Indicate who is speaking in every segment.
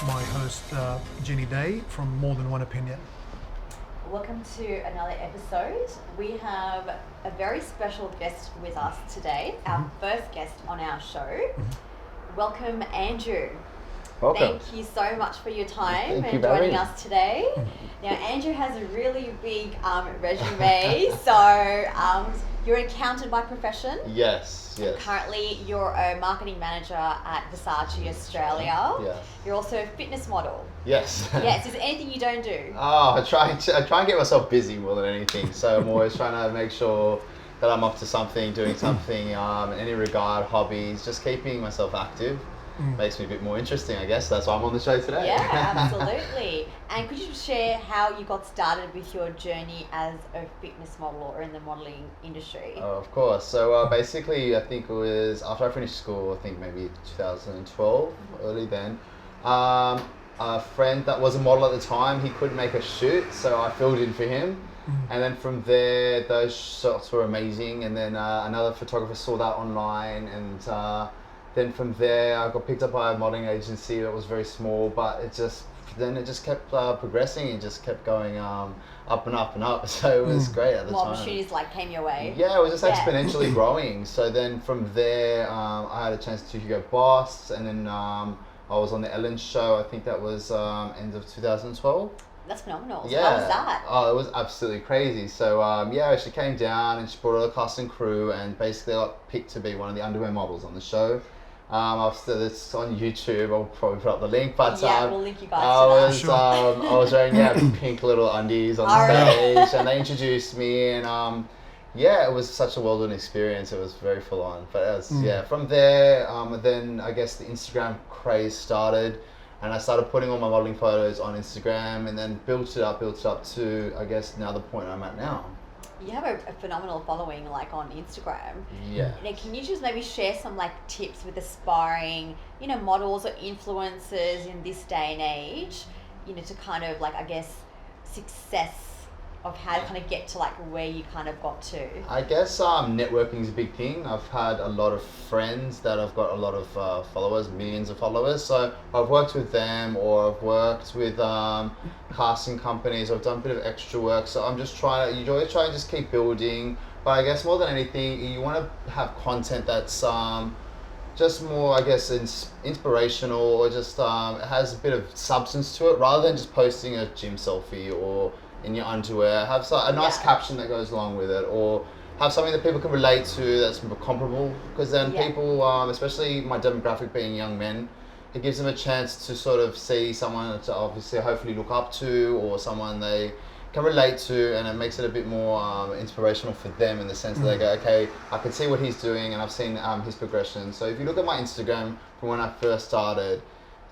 Speaker 1: my host, Jinnie Day from More Than One Opinion.
Speaker 2: Welcome to another episode. We have a very special guest with us today, our first guest on our show. Welcome, Andrew.
Speaker 3: Welcome.
Speaker 2: Thank you so much for your time
Speaker 3: Thank
Speaker 2: and
Speaker 3: you,
Speaker 2: joining
Speaker 3: Barry.
Speaker 2: us today. Now, Andrew has a really big resume. So, you're an accountant by profession.
Speaker 3: Yes.
Speaker 2: Currently, you're a marketing manager at Versace Australia.
Speaker 3: Yes.
Speaker 2: You're also a fitness model.
Speaker 3: Yes.
Speaker 2: Yes. Is there anything you don't do?
Speaker 3: I try and get myself busy more than anything. So I'm always trying to make sure that I'm up to something, doing something in any regard, hobbies, just keeping myself active. Makes me a bit more interesting, I guess. That's why I'm on the show today.
Speaker 2: Yeah, absolutely. And could you share how you got started with your journey as a fitness model or in the modelling industry?
Speaker 3: Of course. So basically, I think it was after I finished school, I think maybe 2012, early then. A friend that was a model at the time, he couldn't make a shoot, so I filled in for him. And then from there, those shots were amazing. And then another photographer saw that online, and then from there, I got picked up by a modeling agency that was very small, but it just kept progressing and just kept going up and up and up. So it was great at the
Speaker 2: More
Speaker 3: time.
Speaker 2: opportunities came your way.
Speaker 3: Yeah, it was just exponentially growing. So then from there, I had a chance to go Boss, and then I was on the Ellen show. I think that was end of 2012.
Speaker 2: That's phenomenal. So
Speaker 3: Yeah.
Speaker 2: how was that?
Speaker 3: Oh, it was absolutely crazy. So she came down and she brought a cast and crew, and basically got picked to be one of the underwear models on the show. After this on YouTube, I'll probably put up the link. But
Speaker 2: we'll link you guys to that.
Speaker 3: I was wearing pink little undies on the stage, and they introduced me, and it was such a well-done experience. It was very full on. But it was, from there, then I guess the Instagram craze started, and I started putting all my modeling photos on Instagram, and then built it up to, I guess, now the point I'm at now.
Speaker 2: You have a phenomenal following on Instagram.
Speaker 3: Yeah.
Speaker 2: Now, can you just maybe share some tips with aspiring, models or influencers in this day and age, to kind of I guess success of how to kind of get to where you kind of got to?
Speaker 3: I guess networking is a big thing. I've had a lot of friends that have got a lot of followers, millions of followers. So I've worked with them, or I've worked with casting companies. I've done a bit of extra work. So I'm just you always try and just keep building. But I guess more than anything, you want to have content that's just more, I guess, inspirational, or just has a bit of substance to it, rather than just posting a gym selfie or in your underwear. Have a nice caption that goes along with it, or have something that people can relate to that's comparable, because then people, especially my demographic being young men, it gives them a chance to sort of see someone to obviously hopefully look up to, or someone they can relate to, and it makes it a bit more inspirational for them, in the sense that they go, okay, I can see what he's doing, and I've seen his progression. So if you look at my Instagram from when I first started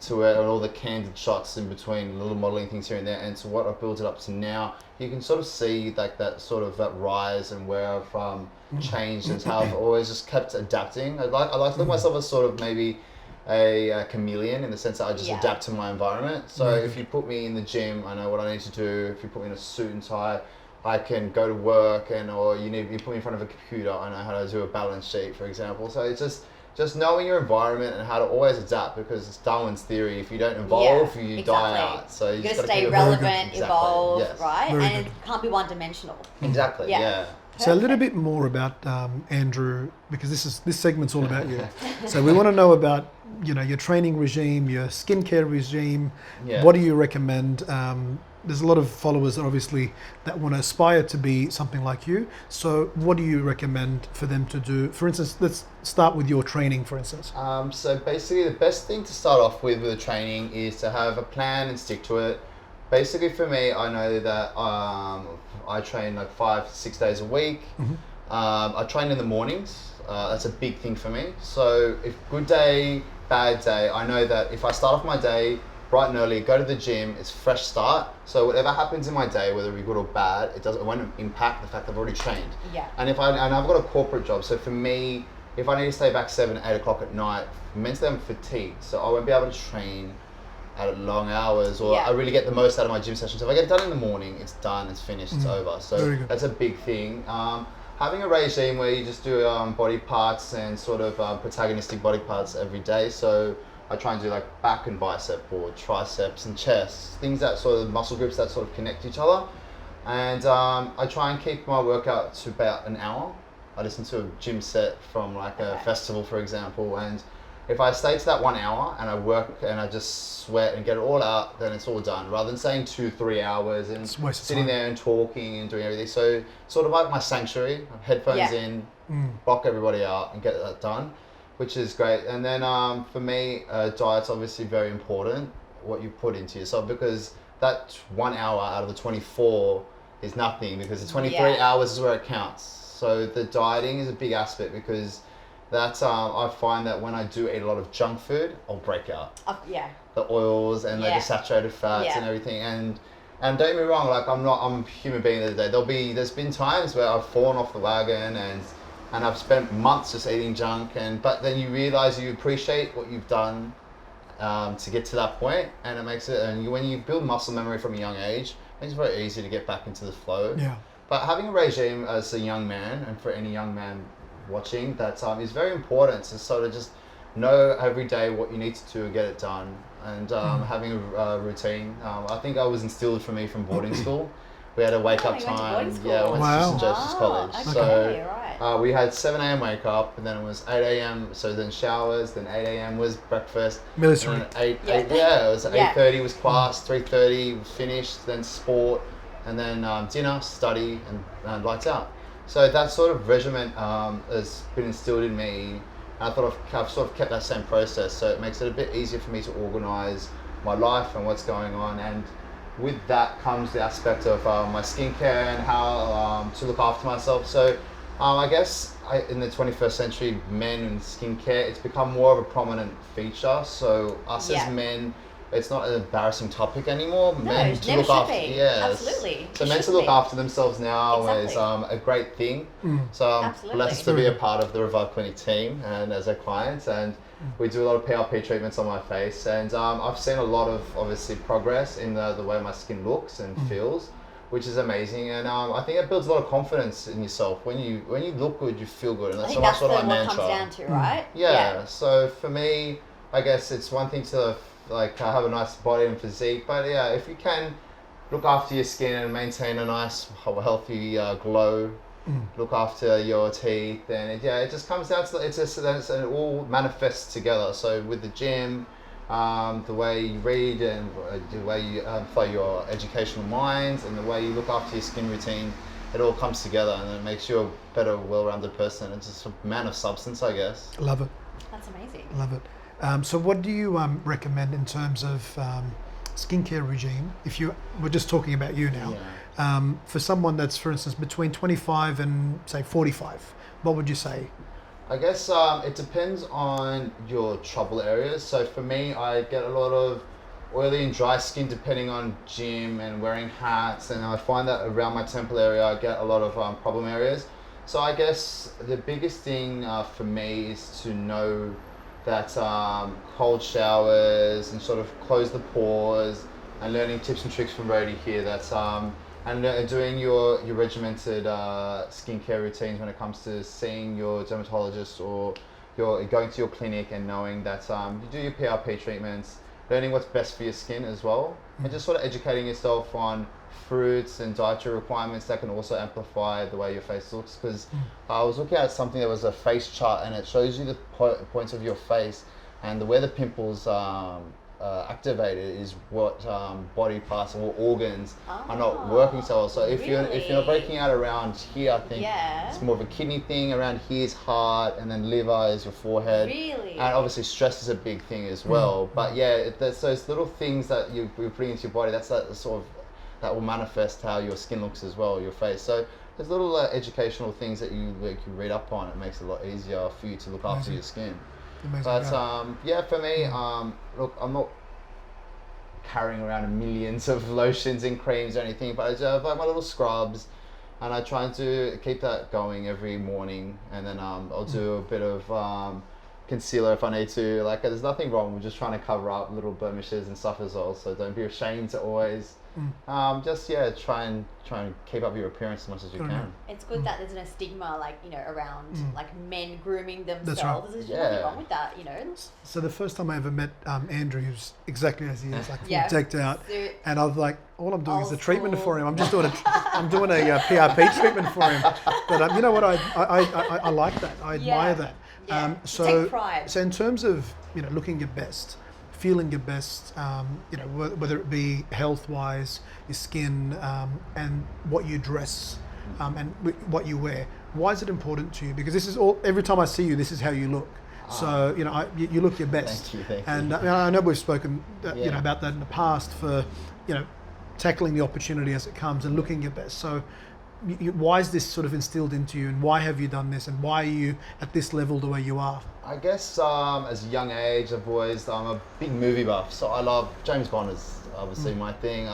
Speaker 3: to where all the candid shots in between, little modeling things here and there, and to what I've built it up to now, you can sort of see that sort of that rise, and where I've changed, and how I've always just kept adapting. I like to look at myself as sort of maybe a chameleon, in the sense that I just adapt to my environment. So if you put me in the gym, I know what I need to do. If you put me in a suit and tie, I can go to work, or you put me in front of a computer, I know how to do a balance sheet, for example. So it's just knowing your environment and how to always adapt, because it's Darwin's theory: if you don't evolve, you die out. So you
Speaker 2: got to
Speaker 3: gotta
Speaker 2: stay
Speaker 3: keep
Speaker 2: relevant, evolve,
Speaker 3: Yes.
Speaker 2: right?
Speaker 1: Very
Speaker 2: And
Speaker 1: good.
Speaker 2: it can't be one-dimensional.
Speaker 3: Exactly. Yeah.
Speaker 1: So a little bit more about Andrew, because this segment's all about you. So we want to know about your training regime, your skincare regime.
Speaker 3: Yeah.
Speaker 1: What do you recommend? There's a lot of followers obviously that want to aspire to be something like you. So what do you recommend for them to do? For instance, let's start with your training, for instance.
Speaker 3: So basically, the best thing to start off with the training is to have a plan and stick to it. Basically, for me, I know that I train 5-6 days a week. I train in the mornings. That's a big thing for me. So if good day, bad day, I know that if I start off my day bright and early, go to the gym, it's fresh start. So whatever happens in my day, whether it be good or bad, it won't impact the fact that I've already trained.
Speaker 2: Yeah.
Speaker 3: And I've got a corporate job, so for me, if I need to stay back 7, 8 o'clock at night, mentally I'm fatigued, so I won't be able to train at long hours, or I really get the most out of my gym session. So if I get it done in the morning, it's done, it's finished, it's over. So that's a big thing. Having a regime where you just do body parts and sort of protagonistic body parts every day. So I try and do like back and bicep or triceps and chest, things that sort of muscle groups that sort of connect each other. And I try and keep my workout to about an hour. I listen to a gym set from like a festival, for example, and if I stay to that 1 hour and I work and I just sweat and get it all out, then it's all done. Rather than saying 2-3 hours and sitting there and talking and doing everything. So sort of like my sanctuary, headphones in, block everybody out and get that done, which is great. And then for me, diet's obviously very important, what you put into yourself, because that 1 hour out of the 24 is nothing, because the 23 hours is where it counts. So the dieting is a big aspect, because that I find that when I do eat a lot of junk food, I'll break out. The oils and like the saturated fats and everything. And don't get me wrong, like I'm a human being the other day. There's been times where I've fallen off the wagon and I've spent months just eating junk, but then you realize you appreciate what you've done to get to that point, and it makes it, and when you build muscle memory from a young age, it makes it very easy to get back into the flow. But having a regime as a young man, and for any young man watching, that is very important to sort of just know every day what you need to do to get it done, and having a routine. I think I was instilled for me from boarding school. We had a wake up time. I went to St. Joseph's College.
Speaker 2: Okay,
Speaker 3: So we had 7 a.m. wake up, and then it was 8 a.m. So then showers, then 8 a.m. was breakfast.
Speaker 1: Military.
Speaker 3: It was 8:30 was class, 3:30 finished, then sport, and then dinner, study, and lights out. So that sort of regimen has been instilled in me. I thought I've sort of kept that same process, so it makes it a bit easier for me to organise my life and what's going on. And with that comes the aspect of my skincare and how to look after myself. So I guess in the 21st century, men and skincare, it's become more of a prominent feature. So us as men, it's not an embarrassing topic anymore. Men to look after,
Speaker 2: absolutely.
Speaker 3: So men to look after themselves now is a great thing. So I'm blessed to be a part of the Revive Clinic team and as a client, and we do a lot of PRP treatments on my face, and I've seen a lot of obviously progress in the way my skin looks and feels, which is amazing. And I think it builds a lot of confidence in yourself. When you look good, you feel good, and that's so much what my mantra.
Speaker 2: Comes down to, right?
Speaker 3: So for me, I guess it's one thing to have a nice body and physique, but if you can look after your skin and maintain a nice healthy glow, look after your teeth, then it just comes down to it all manifests together. So with the gym, the way you read and the way you follow your educational mind, and the way you look after your skin routine, it all comes together, and it makes you a better, well-rounded person. It's just a man of substance, I guess.
Speaker 1: Love it.
Speaker 2: That's amazing.
Speaker 1: Love it. So what do you recommend in terms of skincare regime? We're just talking about you now. For someone that's, for instance, between 25 and say 45, what would you say?
Speaker 3: I guess it depends on your trouble areas. So for me, I get a lot of oily and dry skin depending on gym and wearing hats, and I find that around my temple area I get a lot of problem areas. So I guess the biggest thing for me is to know that cold showers and sort of close the pores, and learning tips and tricks from Rodi here, and doing your regimented skincare routines when it comes to seeing your dermatologist or going to your clinic, and knowing that you do your PRP treatments, learning what's best for your skin as well, and just sort of educating yourself on fruits and dietary requirements that can also amplify the way your face looks. Because I was looking at something that was a face chart, and it shows you the points of your face, and where the pimples activated is what body parts or organs are not working so well. So if you're not breaking out around here, I think it's more of a kidney thing. Around here is heart, and then liver is your forehead.
Speaker 2: Really?
Speaker 3: And obviously stress is a big thing as well. But there's those little things that you're putting into your body. That's that sort of that will manifest how your skin looks as well, your face. So there's little educational things that you read up on. It makes it a lot easier for you to look after your skin.
Speaker 1: Amazing.
Speaker 3: But for me, look, I'm not carrying around millions of lotions and creams or anything, but I have like my little scrubs, and I try to keep that going every morning. And then I'll do a bit of concealer if I need to. Like, there's nothing wrong with just trying to cover up little blemishes and stuff as well. So don't be ashamed to always try and keep up your appearance as much as you can.
Speaker 2: It's good that there's no stigma, like, you know, around like men grooming themselves.
Speaker 1: right.
Speaker 2: There's nothing wrong with that, you know.
Speaker 1: So the first time I ever met Andrew, he was exactly as he is, like
Speaker 2: Yeah.
Speaker 1: decked out,
Speaker 2: Suit.
Speaker 1: and I was like, all I'm doing is
Speaker 2: Old
Speaker 1: a treatment
Speaker 2: school.
Speaker 1: for him. I'm just doing a PRP treatment for him. But you know what? I like that. I admire that.
Speaker 2: Yeah.
Speaker 1: So
Speaker 2: Take pride.
Speaker 1: So in terms of, you know, looking your best, feeling your best, you know, whether it be health-wise, your skin, and what you dress, and what you wear. Why is it important to you? Because this is every time I see you, this is how you look. So, you know, you look your best.
Speaker 3: Thank you.
Speaker 1: And I know we've spoken, you know, about that in the past for, you know, tackling the opportunity as it comes and looking your best. So why is this sort of instilled into you, and why have you done this, and why are you at this level the way you are?
Speaker 3: I guess as a young age, I'm a big movie buff, so I love James Bond is obviously my thing.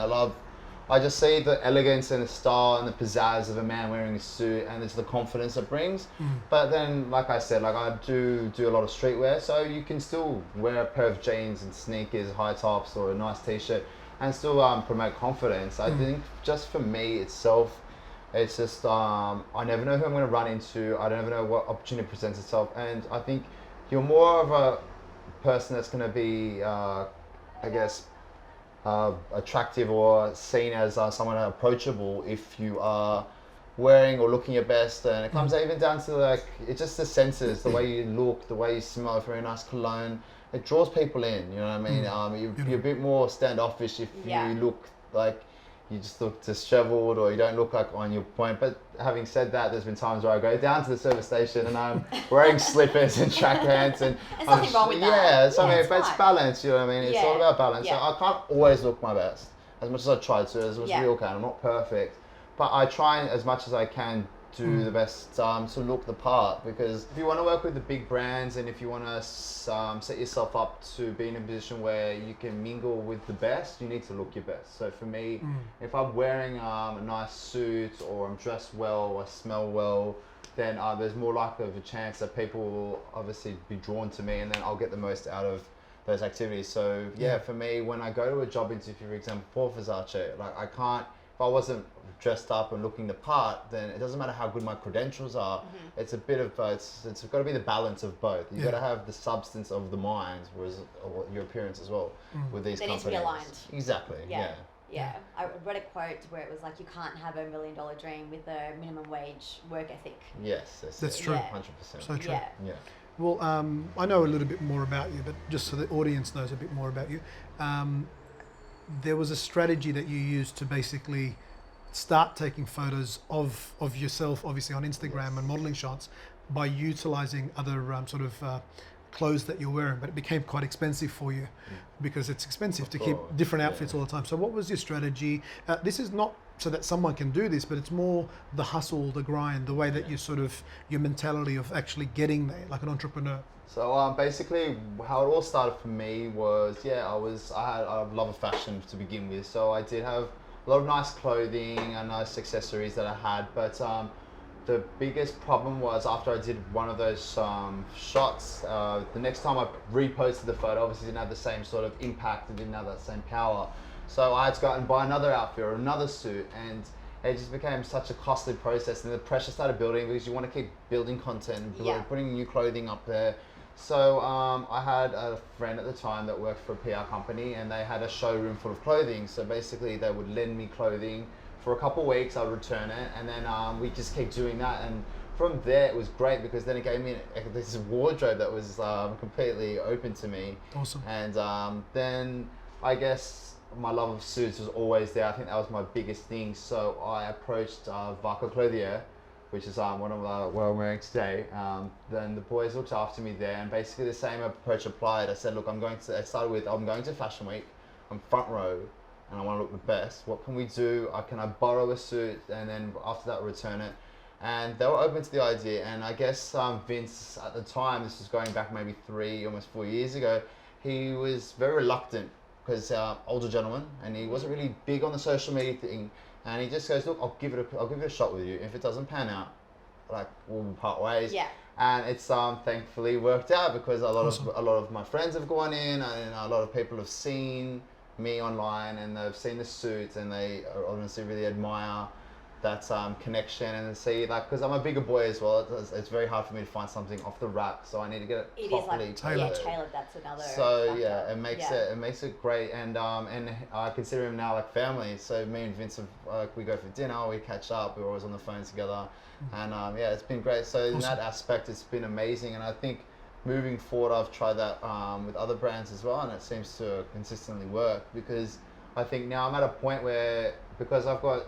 Speaker 3: I just see the elegance and the style and the pizzazz of a man wearing a suit, and it's the confidence it brings. But then, like I said, like I do a lot of streetwear, so you can still wear a pair of jeans and sneakers, high tops, or a nice t-shirt, and still promote confidence. I think just for me itself, it's just I never know who I'm going to run into. I never know what opportunity presents itself, and I think you're more of a person that's going to be, I guess, attractive or seen as someone approachable if you are wearing or looking your best. And it comes even down to, like, it's just the senses, the way you look, the way you smell, very nice cologne. It draws people in, you know what I mean? You're a bit more standoffish if you look like you just look disheveled or you don't look like on your point. But having said that, there's been times where I go down to the service station and I'm wearing slippers and track pants, and
Speaker 2: There's nothing wrong with that.
Speaker 3: Yeah, so I mean, but it's
Speaker 2: fine.
Speaker 3: balance, you know what I mean? It's all about balance.
Speaker 2: Yeah.
Speaker 3: So I can't always look my best, as much as I try to, as much as we all can. I'm not perfect, but I try and, as much as I can, do the best to look the part. Because if you want to work with the big brands, and if you want to set yourself up to be in a position where you can mingle with the best, you need to look your best. So for me, if I'm wearing a nice suit, or I'm dressed well, or I smell well, then there's more likely of a chance that people will obviously be drawn to me, and then I'll get the most out of those activities. So for me, when I go to a job interview, for example, for Versace, like I can't, if I wasn't dressed up and looking the part, then it doesn't matter how good my credentials are. It's a bit of it's got to be the balance of both. You've got to have the substance of the mind, whereas your appearance as well with these
Speaker 2: They need
Speaker 3: companies.
Speaker 2: to be aligned.
Speaker 3: Exactly.
Speaker 2: Yeah. I read a quote where it was like, you can't have $1 million dream with a minimum wage work ethic.
Speaker 3: Yes,
Speaker 1: That's true.
Speaker 3: 100%.
Speaker 1: So true.
Speaker 2: Yeah.
Speaker 1: Well, I know a little bit more about you, but just so the audience knows a bit more about you, there was a strategy that you used to basically start taking photos of yourself, obviously on Instagram and modeling shots, by utilizing other clothes that you're wearing, but it became quite expensive for you because it's expensive to keep different outfits all the time. So what was your strategy? This is not so that someone can do this, but it's more the hustle, the grind, the way that you your mentality of actually getting there, like an entrepreneur.
Speaker 3: So basically, how it all started for me was, I love of fashion to begin with. So I did have a lot of nice clothing and nice accessories that I had, but the biggest problem was after I did one of those shots, the next time I reposted the photo, obviously didn't have the same sort of impact, it didn't have that same power. So I had to go out and buy another outfit or another suit, and it just became such a costly process, and the pressure started building because you want to keep building content and putting new clothing up there. So I had a friend at the time that worked for a PR company, and they had a showroom full of clothing. So basically they would lend me clothing for a couple of weeks, I'd return it, and then we just kept doing that. And from there it was great because then it gave me this wardrobe that was completely open to me.
Speaker 1: Awesome.
Speaker 3: And then I guess my love of suits was always there. I think that was my biggest thing. So I approached Vaca Clothier, which is one of what I'm wearing today. Then the boys looked after me there, and basically the same approach applied. I said, look, I'm going to Fashion Week, I'm front row, and I want to look the best. What can we do? Can I borrow a suit, and then after that return it? And they were open to the idea. And I guess Vince at the time, this was going back maybe 3, almost 4 years ago, he was very reluctant because older gentleman, and he wasn't really big on the social media thing. And he just goes, look, I'll give it a shot with you. If it doesn't pan out, like, we'll part ways.
Speaker 2: Yeah.
Speaker 3: And it's thankfully worked out because a lot of my friends have gone in, and a lot of people have seen me online, and they've seen the suits, and they honestly really admire that connection, and see, like, because I'm a bigger boy as well, it's very hard for me to find something off the rack, so I need to get it properly tailored.
Speaker 2: Yeah, tailored. That's another.
Speaker 3: So
Speaker 2: factor.
Speaker 3: yeah, it makes it great, and I consider him now like family. So me and Vince, we go for dinner, we catch up, we're always on the phone together, and yeah, it's been great. So in that aspect, it's been amazing, and I think moving forward, I've tried that with other brands as well, and it seems to consistently work, because I think now I'm at a point where, because I've got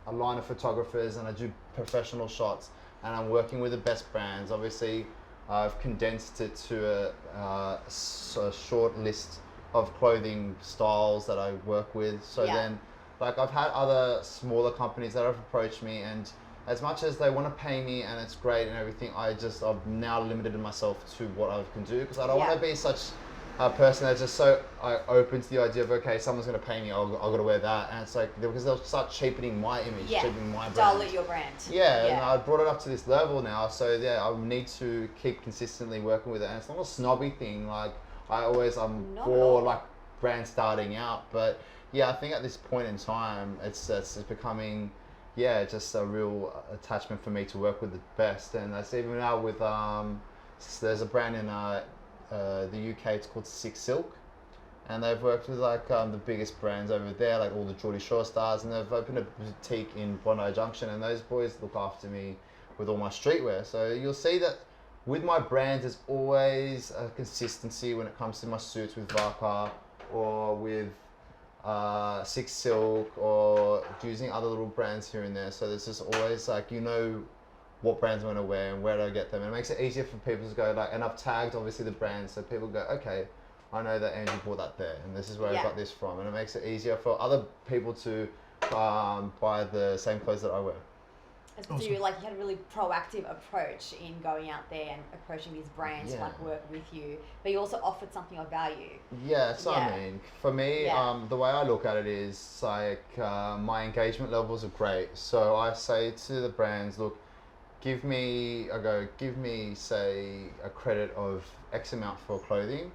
Speaker 3: a line of photographers and I do professional shots, and I'm working with the best brands. Obviously, I've condensed it to a short list of clothing styles that I work with. So then, like, I've had other smaller companies that have approached me, and as much as they want to pay me and it's great and everything, I've now limited myself to what I can do, because I don't want to be such a person that's just so open to the idea of, okay, someone's going to pay me, I've got to wear that, and it's like, because they'll start cheapening my image, cheapening my brand.
Speaker 2: Dull at your brand.
Speaker 3: And I brought it up to this level now, so yeah, I need to keep consistently working with it, and it's not a snobby thing, like, I'm for like brands starting out, but yeah, I think at this point in time, it's becoming, just a real attachment for me to work with the best, and that's even now with, there's a brand in the UK, it's called Silk, and they've worked with like the biggest brands over there, like all the Geordie Shore stars, and they've opened a boutique in Bondi Junction, and those boys look after me with all my streetwear. So you'll see that with my brands, there's always a consistency when it comes to my suits with Varka, or with Silk, or using other little brands here and there. So there's just always, like, what brands I want to wear and where do I get them, and it makes it easier for people to go, like, and I've tagged obviously the brands, so people go, okay, I know that Andrew bought that there, and this is where I got this from, and it makes it easier for other people to buy the same clothes that I wear.
Speaker 2: So you had a really proactive approach in going out there and approaching these brands to like work with you, but you also offered something of value.
Speaker 3: I mean, for me, the way I look at it is like my engagement levels are great, so I say to the brands, look, give me, say, a credit of X amount for clothing,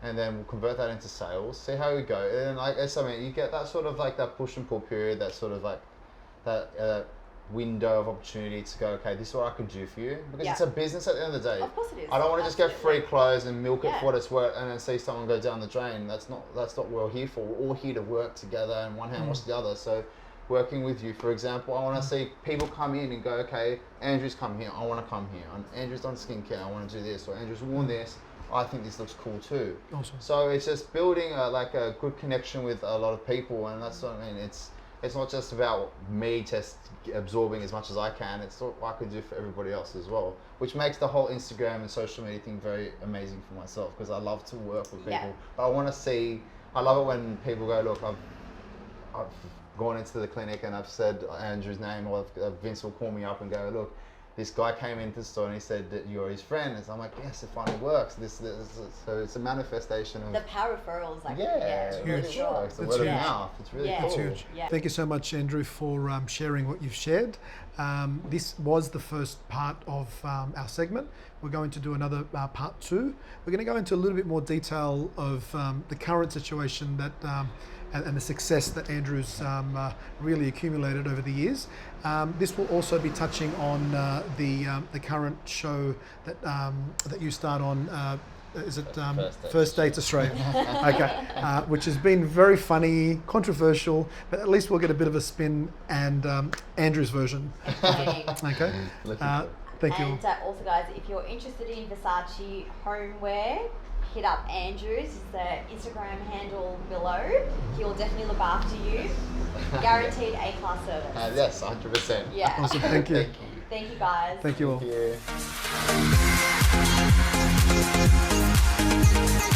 Speaker 3: and then we'll convert that into sales, see how we go. And like, you get that sort of like that push and pull period, that sort of like that window of opportunity to go, okay, this is what I can do for you, because it's a business at the end of the day.
Speaker 2: Of course it is.
Speaker 3: I don't want to just get free clothes and milk it for what it's worth, and then see someone go down the drain. That's not what we're here for. We're all here to work together, and one hand wash the other. So working with you, for example, I want to see people come in and go, okay, Andrew's come here, I want to come here. Andrew's done skincare, I want to do this. Or Andrew's worn this, I think this looks cool too.
Speaker 1: Awesome.
Speaker 3: So it's just building a good connection with a lot of people, and that's what I mean. It's not just about me just absorbing as much as I can, it's what I can do for everybody else as well, which makes the whole Instagram and social media thing very amazing for myself, because I love to work with people. But I love it when people go, look, I've gone into the clinic and I've said Andrew's name, or Vince will call me up and go, look, this guy came into the store and he said that you're his friend. And so I'm like, yes, it finally works. So it's a manifestation of
Speaker 2: the power referrals.
Speaker 1: it's huge.
Speaker 3: It's word of mouth. It's really cool.
Speaker 1: It's huge. Thank you so much, Andrew, for sharing what you've shared. This was the first part of our segment. We're going to do another part 2. We're going to go into a little bit more detail of the current situation that and the success that Andrew's really accumulated over the years. This will also be touching on the current show that you start on. Is it First Dates Australia? Okay, which has been very funny, controversial, but at least we'll get a bit of a spin and Andrew's version. Okay, thank you.
Speaker 2: And also, guys, if you're interested in Versace homeware, hit up Andrew's, the Instagram handle below. He'll definitely look after you. Guaranteed A-class service.
Speaker 3: Yes, 100%.
Speaker 2: Yeah.
Speaker 1: Awesome, thank you.
Speaker 2: Thank you, guys.
Speaker 1: Thank you all.
Speaker 3: Thank you.